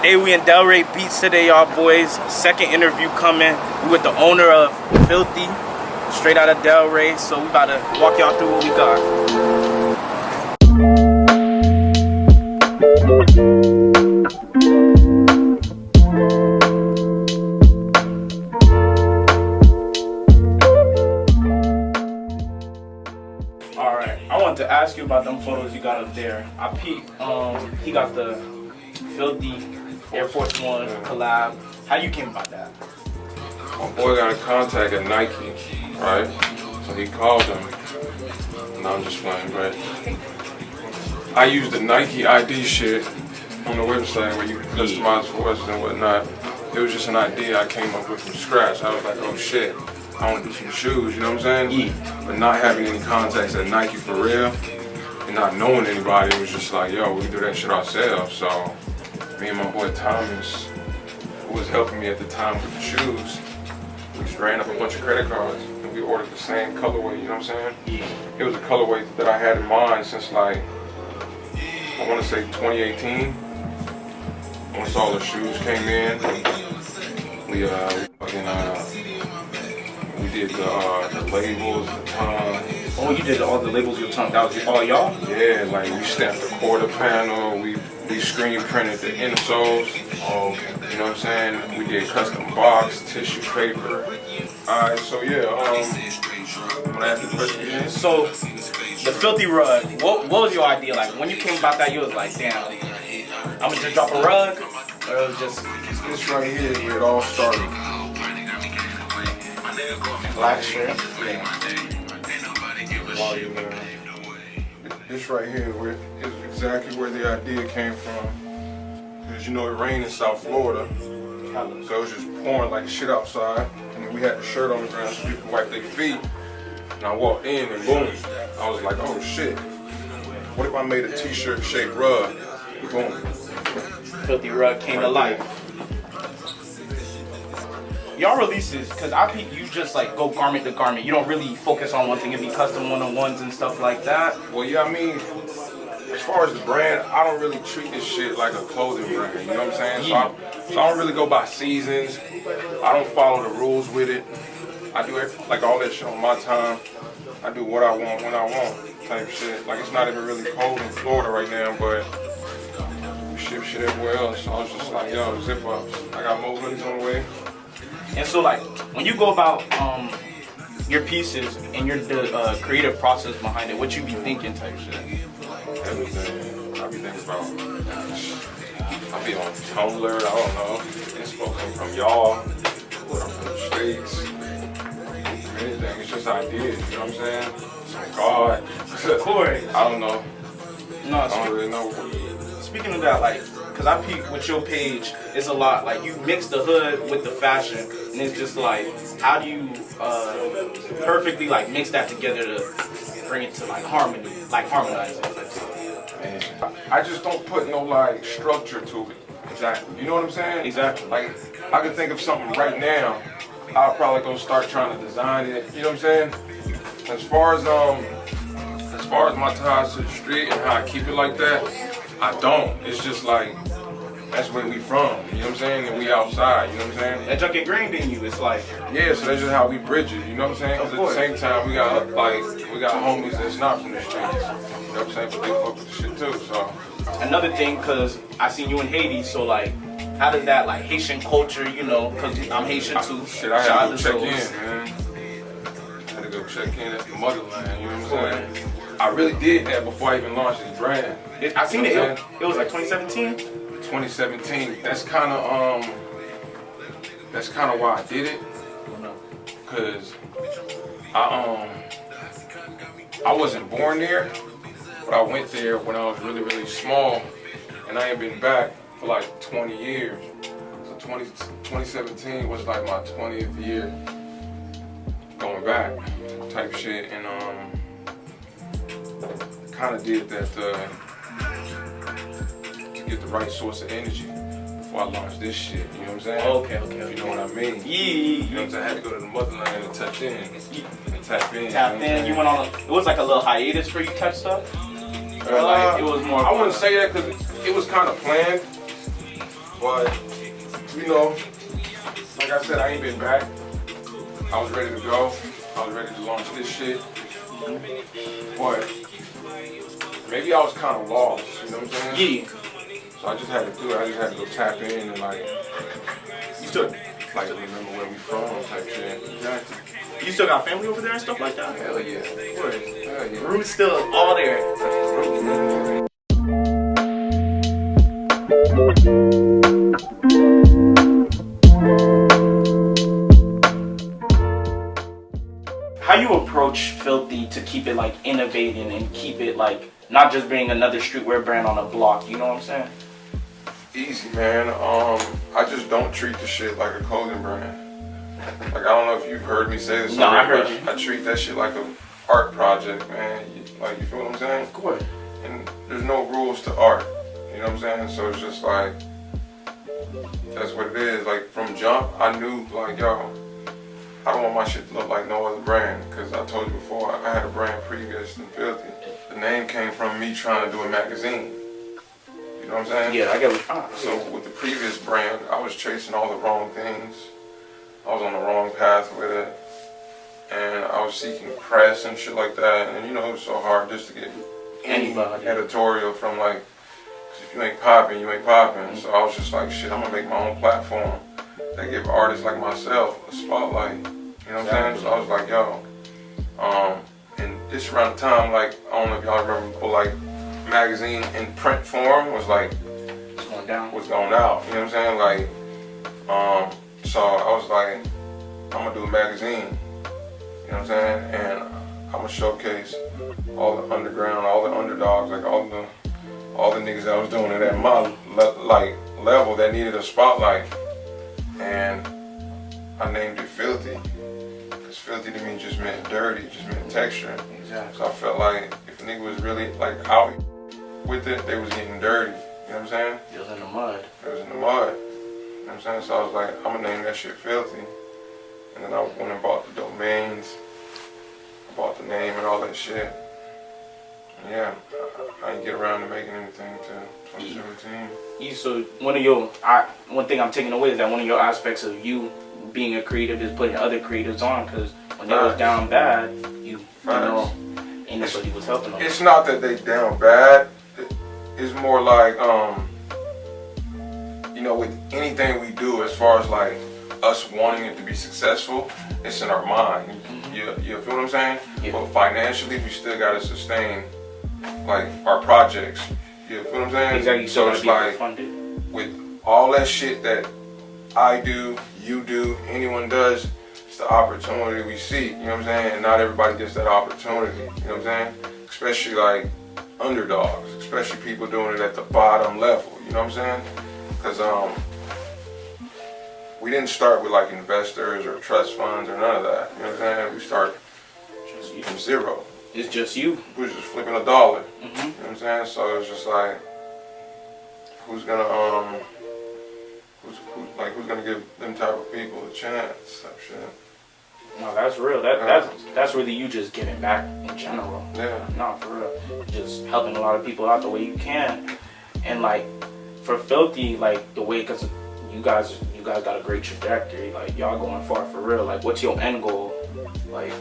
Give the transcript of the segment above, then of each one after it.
Today we in Delray Beach today, y'all boys. Second interview coming. We with the owner of Filthy, straight out of Delray. So we about to walk y'all through what we got. Alright, I wanted to ask you about them photos you got up there. I peeped, he got the Filthy Air Force One collab. How you came about that? My boy got a contact at Nike, right? So he called him. No, I'm just playing, but I used the Nike ID shit on the website where you can customize voices and whatnot. It was just an idea I came up with from scratch. I was like, oh shit, I want to do some shoes, you know what I'm saying? Yeah. But not having any contacts at Nike for real, and not knowing anybody, it was just like, yo, we do that shit ourselves. So me and my boy Thomas, who was helping me at the time with the shoes, we just ran up a bunch of credit cards and we ordered the same colorway, you know what I'm saying? Yeah. It was a colorway that I had in mind since like, I want to say 2018. Once all the shoes came in, we did the labels, the tongue. Oh, you did all the labels with tongue. That was all y'all? Yeah, like we stamped the quarter panel, we screen printed the insoles. Oh, okay. You know what I'm saying? We did custom box, tissue paper. Alright, so yeah, when I asked the question again. So, the Filthy rug, what was your idea? Like, when you came about that, you was like, damn, I'm gonna just drop a rug? Or it was just... This right here is where it all started. Black shirt? Yeah. This right here is exactly where the idea came from. Because you know it rained in South Florida. So it was just pouring like shit outside. And then we had the shirt on the ground so people could wipe their feet. And I walked in and boom, I was like, oh shit. What if I made a t-shirt shaped rug? Boom. Filthy rug came to life. Y'all releases, because I peep you just like go garment to garment. You don't really focus on one thing. It'd be custom one-on-ones and stuff like that. Well, yeah, I mean, as far as the brand, I don't really treat this shit like a clothing brand, you know what I'm saying? Yeah. So I don't really go by seasons. I don't follow the rules with it. I do it, like all that shit on my time. I do what I want when I want type shit. Like it's not even really cold in Florida right now, but we ship shit everywhere else. So I was just like, yo, zip ups. I got more hoodies on the way. And so like, when you go about your pieces and your creative process behind it, what you be thinking type shit? Everything. I be thinking about, I be on Tumblr, I don't know. Inspo come from y'all, I'm from the streets. Anything, it's just ideas, you know what I'm saying? Some God. Corey. I don't know. No, I don't really know. Speaking of that, like, because I peep with your page, it's a lot, like, you mix the hood with the fashion, and it's just like, how do you perfectly, like, mix that together to bring it to, like, harmony, like, harmonizing? Man, I just don't put no, like, structure to it. Exactly. You know what I'm saying? Exactly. Like, I can think of something right now, I'll probably go start trying to design it, you know what I'm saying? As far as my ties to the street and how I keep it like that, I don't. It's just like, that's where we from, you know what I'm saying? And we outside, you know what I'm saying? That junk ingrained in you, it's like... Yeah, so that's just how we bridge it, you know what I'm saying? Because at the same time, we got homies that's not from the streets, you know what I'm saying? But they fuck with the shit too, so... Another thing, because I seen you in Haiti, so like, how did that, like, Haitian culture, you know, because I'm Haitian too. Shit, I had to go check in, man. I had to go check in at the motherland, you know what I'm saying? I really did that before I even launched this brand. I seen it. It was like 2017. 2017. That's kind of why I did it. Cause I wasn't born there, but I went there when I was really, really small, and I ain't been back for like 20 years. So 2017 was like my 20th year going back type shit, and kind of did that to get the right source of energy before I launched this shit, you know what I'm saying? Okay. You know what I mean? Yeah. You know what I'm saying? I had to go to the motherland and touch in. And tap in. Tap in. You went on it was like a little hiatus for you touch stuff? Or like it was more... I wouldn't say that because it was kind of planned. But, you know, like I said, I ain't been back. I was ready to go. I was ready to launch this shit. But maybe I was kind of lost, you know what I'm saying? Yeah. So I just had to do it. I just had to go tap in and like, You still, like remember where we from type shit. exactly. You still got family over there and stuff like that? Hell yeah. Word. Hell yeah. Roots still all there. How you approach Filthy to keep it like innovating and keep it like not just being another streetwear brand on a block, you know what I'm saying? Easy, man. I just don't treat the shit like a clothing brand. Like, I don't know if you've heard me say this. No, I heard you. I treat that shit like an art project, man. Like, you feel what I'm saying? Of course. And there's no rules to art. You know what I'm saying? So it's just like, that's what it is. Like, from jump, I knew, like, yo, I don't want my shit to look like no other brand. Because I told you before, I had a brand previous than Filthy. The name came from me trying to do a magazine. You know what I'm saying? Yeah, I get what So with the previous brand, I was chasing all the wrong things. I was on the wrong path with it. And I was seeking press and shit like that. And you know, it was so hard just to get any editorial from like, 'cause if you ain't popping, you ain't popping. So I was just like, shit, I'm gonna make my own platform that give artists like myself a spotlight. You know what I'm saying? So I was like, yo, and this around the time, like, I don't know if y'all remember, but like, magazine in print form was like, it's going down. was going out. You know what I'm saying? Like, so I was like, I'm gonna do a magazine. You know what I'm saying? And I'm gonna showcase all the underground, all the underdogs, like all the niggas that was doing it at my level that needed a spotlight. And I named it Filthy. Because filthy to me just meant dirty, just meant texture. Exactly. So I felt like if a nigga was really like out with it, they was getting dirty. You know what I'm saying? It was in the mud. It was in the mud. You know what I'm saying? So I was like, I'm gonna name that shit Filthy. And then I went and bought the domains. I bought the name and all that shit. And yeah, I didn't get around to making anything till 2017. So one thing I'm taking away is that one of your aspects of you being a creative is putting other creatives on, because when they was down bad, you know, ain't nobody was helping them. It's not that they down bad. It's more like, you know, with anything we do, as far as like us wanting it to be successful, it's in our mind. You feel what I'm saying? Yeah. But financially, we still gotta sustain like our projects. You feel what I'm saying? Exactly. So it's like funded. With all that shit that I do, you do, anyone does, it's the opportunity we seek. You know what I'm saying? And not everybody gets that opportunity. You know what I'm saying? Especially like underdogs, especially people doing it at the bottom level. You know what I'm saying? Because we didn't start with like investors or trust funds or none of that. You know what I'm saying? We start from zero. It's just you. We was just flipping a dollar. Mm-hmm. You know what I'm saying? So it's just like, who's gonna who's gonna give them type of people a chance? Type shit. No, that's real. That's really you just giving back in general. Yeah. No, for real. Just helping a lot of people out the way you can. And like for Filthy, like the way, because you guys got a great trajectory. Like y'all going far for real. Like what's your end goal? Like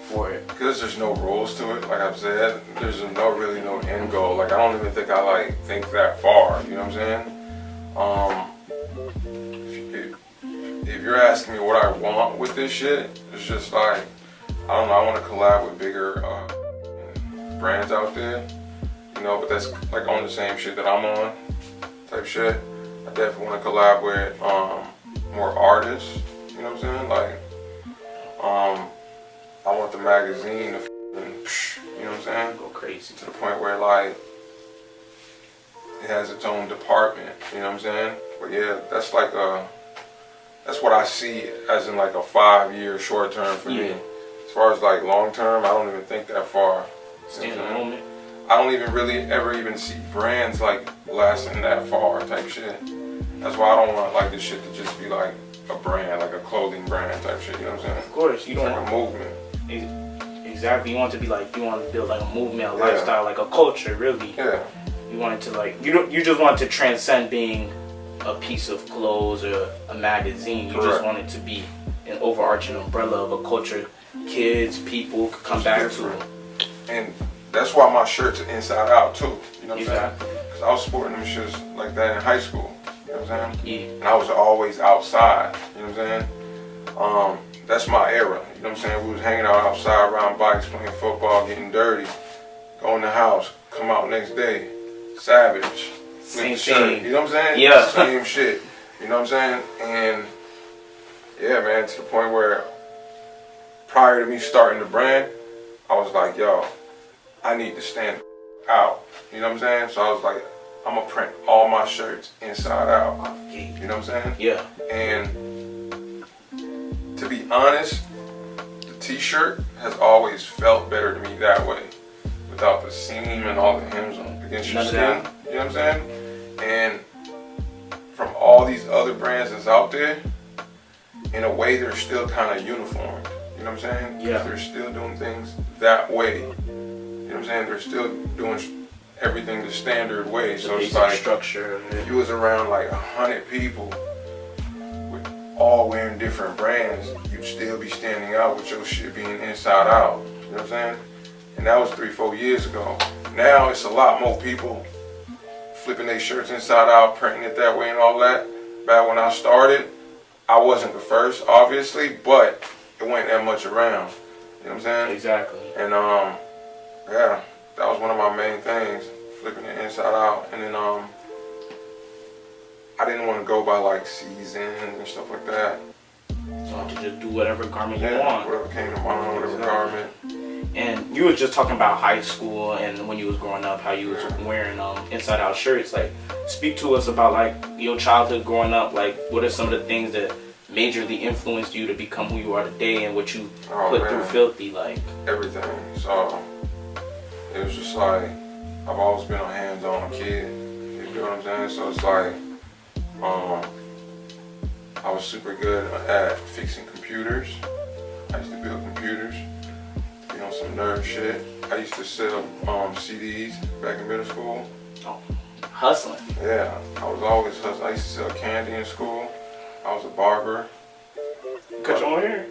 for it? Because there's no rules to it. Like I've said, there's really no end goal. Like I don't even think I think that far. You know what I'm saying? If you're asking me what I want with this shit, it's just like, I don't know, I want to collab with bigger brands out there, you know, but that's like on the same shit that I'm on, type shit. I definitely want to collab with more artists, you know what I'm saying? Like, I want the magazine to you know what I'm saying? Go crazy. To the point where like, it has its own department, you know what I'm saying? But yeah, that's like that's what I see as in like a 5-year short term for me. As far as like long term, I don't even think that far. Stay in the moment. I don't even really ever even see brands like lasting that far type shit. That's why I don't want like this shit to just be like a brand, like a clothing brand type shit, you know what I'm saying? Of course, you don't like a movement. Exactly, you want to be like, you want to build like a movement, a lifestyle, like a culture, really. Yeah. You want it to like, you just want it to transcend being a piece of clothes or a magazine. You just want it to be an overarching umbrella of a culture kids, people could come back to. And that's why my shirts are inside out too. You know what I'm Exactly. saying? Because I was sporting them shirts like that in high school. You know what I'm saying? Yeah. And I was always outside. You know what I'm saying? That's my era. You know what I'm saying? We was hanging out outside, riding bikes, playing football, getting dirty, go in the house, come out next day, savage, Same with the shirt. thing. You know what I'm saying? Yeah. Same shit. You know what I'm saying? And yeah, man, to the point where prior to me starting the brand, I was like, yo, I need to stand out. You know what I'm saying? So I was like, I'm gonna print all my shirts inside out. You know what I'm saying? Yeah. And to be honest, the t-shirt has always felt better to me that way. Without the seam and all the hems against your skin. You know what I'm saying? And from all these other brands that's out there, in a way they're still kind of uniform. You know what I'm saying? Yeah. They're still doing things that way. You know what I'm saying? They're still doing everything the standard way. So it's like structure. if you was around like 100 people with all wearing different brands, you'd still be standing out with your shit being inside out. You know what I'm saying? And that was 3-4 years ago. Now it's a lot more people flipping their shirts inside out, printing it that way and all that. Back when I started, I wasn't the first, obviously, but it wasn't that much around. You know what I'm saying? Exactly. And yeah, that was one of my main things, flipping it inside out. And then I didn't want to go by like seasons and stuff like that. So to just do whatever garment you Yeah, want. whatever came to mind, whatever garment. And you were just talking about high school and when you was growing up, how you was wearing inside out shirts. Like, speak to us about like your childhood growing up. Like, what are some of the things that majorly influenced you to become who you are today and what you put through Filthy? Like everything. So it was just like I've always been a hands-on kid. You know what I'm saying? So it's like I was super good at fixing computers. I used to build computers. Be on some nerd shit. I used to sell CDs back in middle school. Oh, hustling. Yeah, I was always hustling. I used to sell candy in school. I was a barber. Cut your own hair?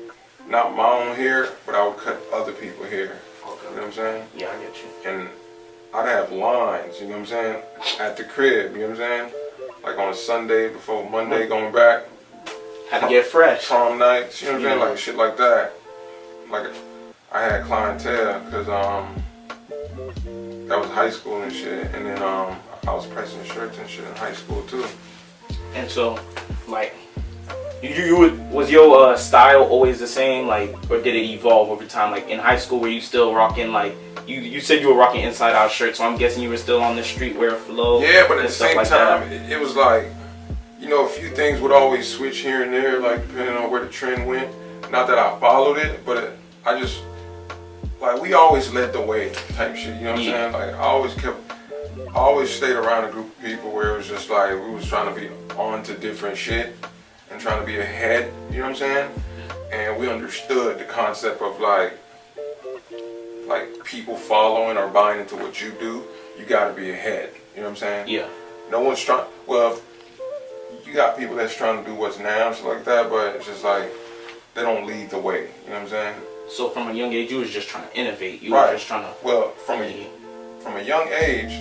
Not my own hair, but I would cut other people's hair. Okay. You know what I'm saying? Yeah, I get you. And I'd have lines, you know what I'm saying, at the crib, you know what I'm saying? Like on a Sunday before Monday going back. Had to get fresh. Prom nights, you know what I'm saying? Like shit like that. Like I had clientele because that was high school and shit. And then I was pressing shirts and shit in high school too. And so, like, was your style always the same, like, or did it evolve over time? Like in high school, were you still rocking like you said you were rocking inside out shirts, so I'm guessing you were still on the streetwear flow. Yeah, but at the same like time, it was like, you know, a few things would always switch here and there, like depending on where the trend went. Not that I followed it, but I just like we always led the way type shit. You know what I'm saying? Like I always stayed around a group of people where it was just like we was trying to be on to different shit and trying to be ahead. You know what I'm saying? And we understood the concept of like people following or buying into what you do. You got to be ahead. You know what I'm saying? Yeah. No one's trying. Well, you got people that's trying to do what's now and stuff like that, but it's just like they don't lead the way. You know what I'm saying? So from a young age, you was just trying to innovate. You Right. were just trying to. Well, from a young age,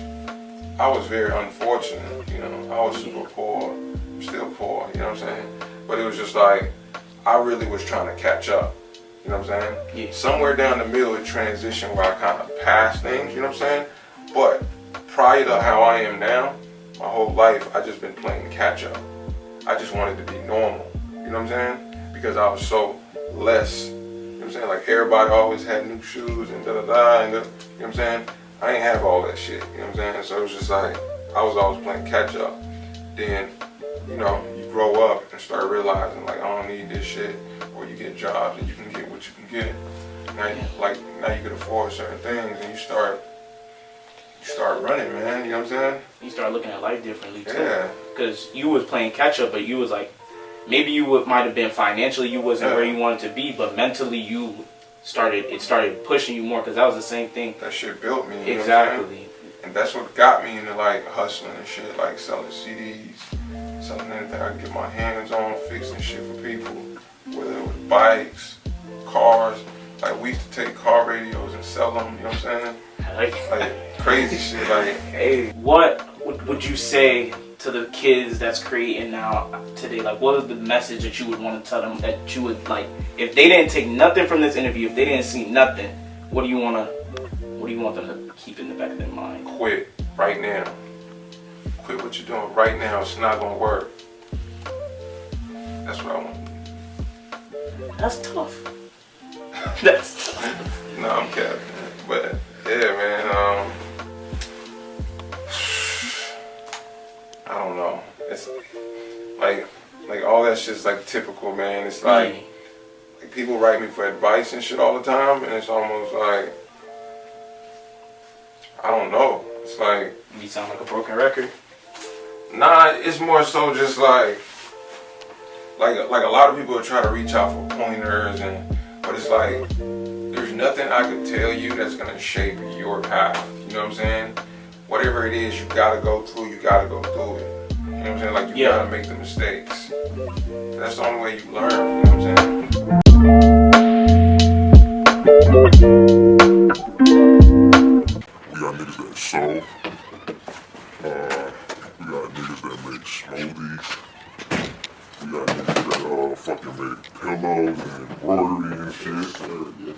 I was very unfortunate. You know, I was super poor. I'm still poor. You know what I'm saying? But it was just like I really was trying to catch up. You know what I'm saying? Yeah. Somewhere down the middle, it transitioned where I kind of passed things. You know what I'm saying? But prior to how I am now, my whole life, I just been playing catch up. I just wanted to be normal. You know what I'm saying? Because I was so less. You know what I'm saying? Like everybody always had new shoes and da da da. And you know what I'm saying? I ain't have all that shit. You know what I'm saying? So it was just like I was always playing catch up. Then, you know, you grow up and start realizing like I don't need this shit. Or you get jobs and you can get what you can get. Now, now you can afford certain things and you start running, man. You know what I'm saying? You start looking at life differently too. Yeah. Because you was playing catch up, but you was like, maybe you might have been financially, you wasn't where you wanted to be, but mentally it started pushing you more. Because that was the same thing. That shit built me. You Exactly. know what I'm saying? And that's what got me into like hustling and shit, like selling CDs, Something that I can get my hands on, fixing shit for people, whether it was bikes, cars. Like we used to take car radios and sell them, you know what I'm saying? Like crazy shit. Like, hey, what would you say to the kids that's creating now today? Like, what is the message that you would want to tell them, that you would like, if they didn't take nothing from this interview, if they didn't see nothing, what do you want them to keep in the back of their mind? Quit right now. Quit what you're doing right now. It's not gonna work. That's what I want. That's tough. That's tough. No, I'm kidding. But yeah, man. I don't know. It's like all that shit's like typical, man. It's like people write me for advice and shit all the time, and it's almost like, I don't know. It's like, You sound like a broken record. nah, it's more so just like a lot of people try to reach out for pointers, but it's like there's nothing I could tell you that's gonna shape your path. You know what I'm saying? Whatever it is, you gotta go through. You gotta go through it. You know what I'm saying? Like you gotta make the mistakes. That's the only way you learn. You know what I'm saying? We got niggas that sew. We got niggas that make smoothies. We got niggas that fucking make pillows and embroidery and shit.